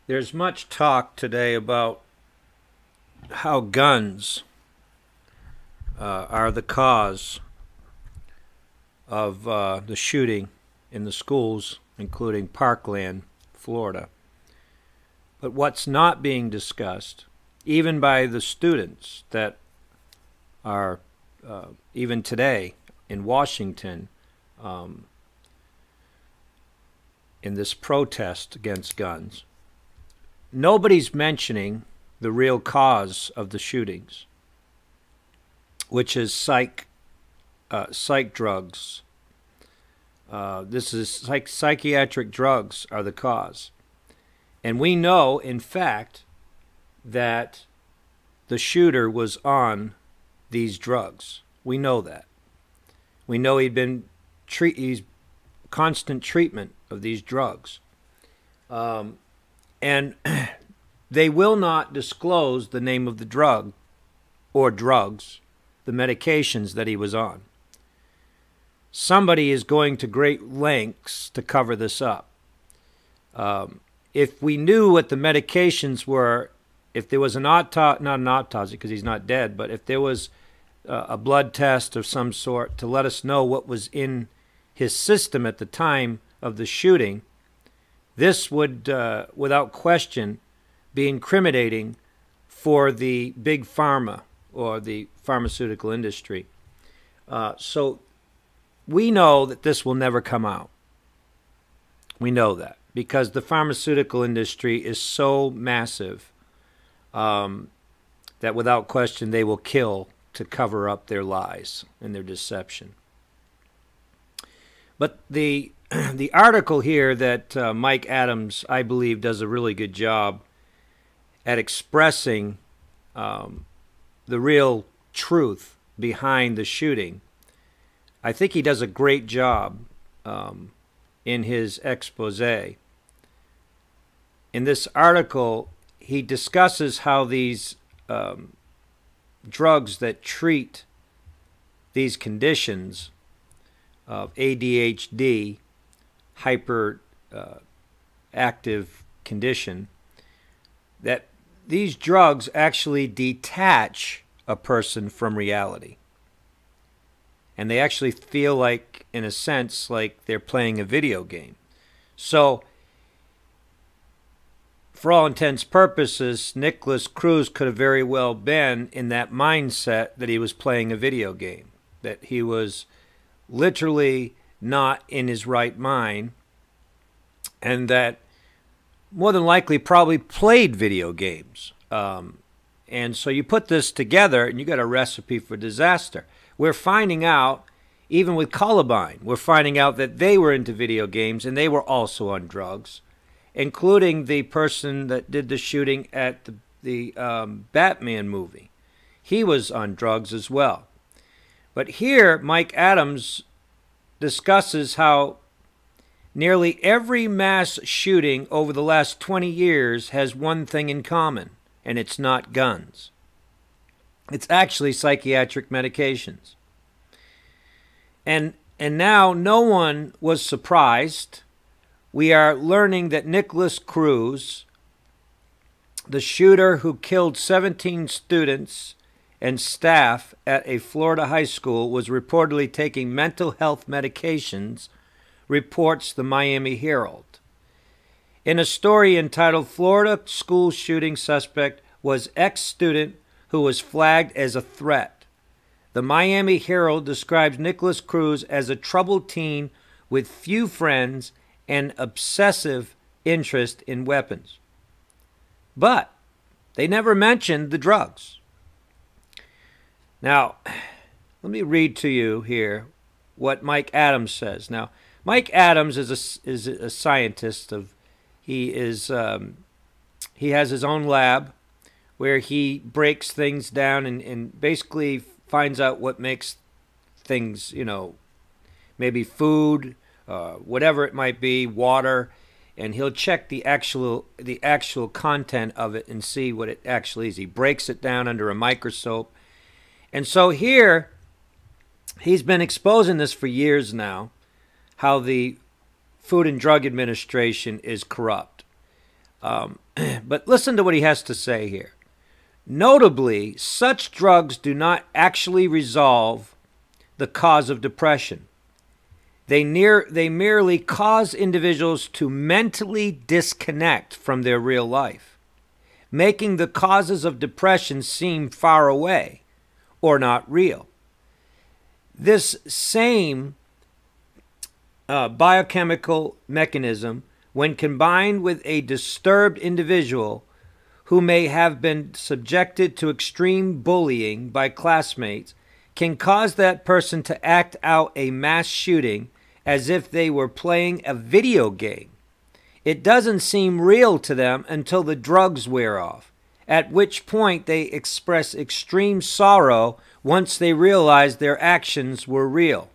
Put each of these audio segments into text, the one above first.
There's much talk today about how guns are the cause of the shooting in the schools, including Parkland, Florida. But what's not being discussed, even by the students that are even today in Washington, in this protest against guns, nobody's mentioning the real cause of the shootings, which is psych drugs. This is psychiatric drugs are the cause. And we know, in fact, that the shooter was on these drugs. We know that. We know he's constant treatment of these drugs. And they will not disclose the name of the drug or drugs, the medications that he was on. Somebody is going to great lengths to cover this up. If we knew what the medications were, if there was not an autopsy because he's not dead, but if there was a blood test of some sort to let us know what was in his system at the time of the shooting, this would, without question, be incriminating for the big pharma or the pharmaceutical industry. So we know that this will never come out. We know that because the pharmaceutical industry is so massive that without question they will kill to cover up their lies and their deception. But the article here that Mike Adams, I believe, does a really good job at expressing the real truth behind the shooting. I think he does a great job in his expose. In this article, he discusses how these drugs that treat these conditions of ADHD, hyperactive condition, that these drugs actually detach a person from reality. And they actually feel like, in a sense, like they're playing a video game. So, for all intents and purposes, Nicholas Cruz could have very well been in that mindset that he was playing a video game, that he was literally not in his right mind, and that more than likely probably played video games. And so you put this together and you got a recipe for disaster. We're finding out, even with Columbine, we're finding out that they were into video games and they were also on drugs, including the person that did the shooting at the Batman movie. He was on drugs as well. But here, Mike Adams discusses how nearly every mass shooting over the last 20 years has one thing in common, and it's not guns. It's actually psychiatric medications. And now no one was surprised. We are learning that Nicholas Cruz, the shooter who killed 17 students and staff at a Florida high school, was reportedly taking mental health medications, reports the Miami Herald. In a story entitled "Florida School Shooting Suspect Was Ex-Student Who Was Flagged as a Threat," the Miami Herald describes Nicholas Cruz as a troubled teen with few friends and obsessive interest in weapons. But they never mentioned the drugs. Now, let me read to you here what Mike Adams says. Now, Mike Adams is a scientist. He has his own lab where he breaks things down and basically finds out what makes things, maybe food, whatever it might be, water, and he'll check the actual content of it and see what it actually is. He breaks it down under a microscope. And so here, he's been exposing this for years now, how the Food and Drug Administration is corrupt. But listen to what he has to say here. Notably, such drugs do not actually resolve the cause of depression. They merely cause individuals to mentally disconnect from their real life, making the causes of depression seem far away or not real. This same biochemical mechanism, when combined with a disturbed individual who may have been subjected to extreme bullying by classmates, can cause that person to act out a mass shooting as if they were playing a video game. It doesn't seem real to them until the drugs wear off, at which point they express extreme sorrow once they realize their actions were real.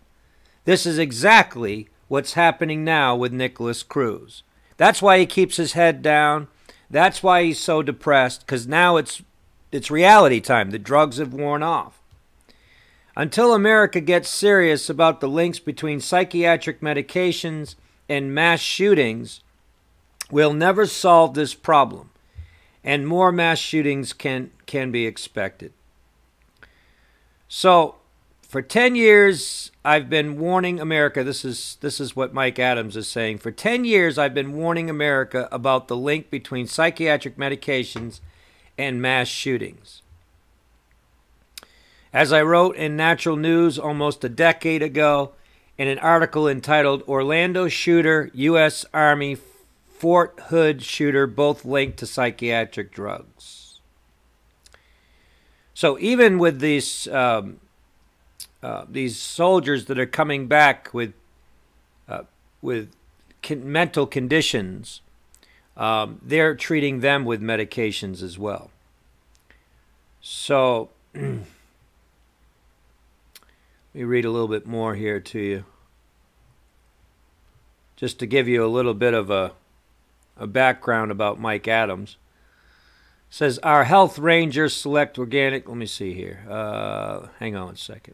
This is exactly what's happening now with Nicholas Cruz. That's why he keeps his head down. That's why he's so depressed, because now it's reality time. The drugs have worn off. Until America gets serious about the links between psychiatric medications and mass shootings, we'll never solve this problem, and more mass shootings can be expected. So, for 10 years, I've been warning America. This is what Mike Adams is saying. For 10 years, I've been warning America about the link between psychiatric medications and mass shootings. As I wrote in Natural News almost a decade ago in an article entitled Orlando Shooter, U.S. Army Fort Hood Shooter, both linked to psychiatric drugs. So even with these soldiers that are coming back with mental conditions, they're treating them with medications as well. So let me read a little bit more here to you, just to give you a little bit of a background about Mike Adams. It says, our health rangers select organic. Let me see here. Hang on a second.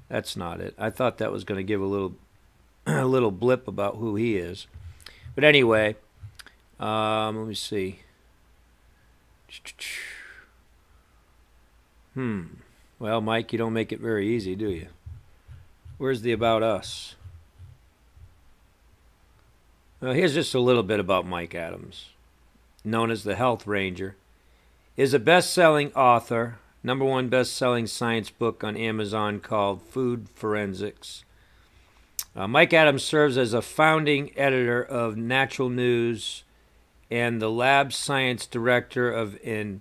That's not it. I thought that was going to give a little blip about who he is. But anyway, let me see. Well, Mike, you don't make it very easy, do you? Where's the about us? Well, here's just a little bit about Mike Adams, known as the Health Ranger. Is a best-selling author, #1 best-selling science book on Amazon called Food Forensics. Mike Adams serves as a founding editor of Natural News and the lab science director of an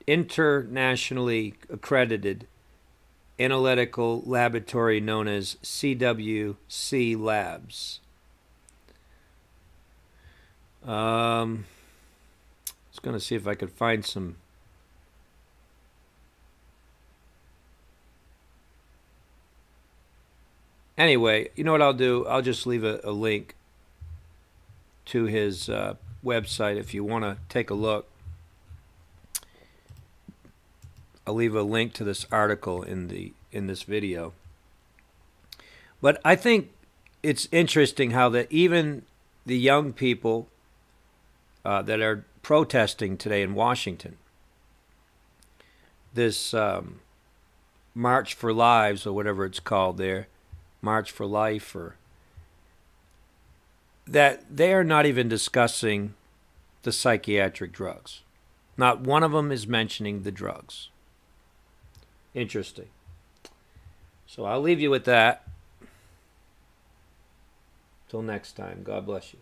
internationally accredited analytical laboratory known as CWC Labs. I was going to see if I could find some. Anyway, you know what I'll do? I'll just leave a link to his website if you want to take a look. I'll leave a link to this article in this video. But I think it's interesting how that even the young people that are protesting today in Washington, this March for Lives, or whatever it's called there, March for Life, or that they are not even discussing the psychiatric drugs. Not one of them is mentioning the drugs. Interesting. So I'll leave you with that. Till next time. God bless you.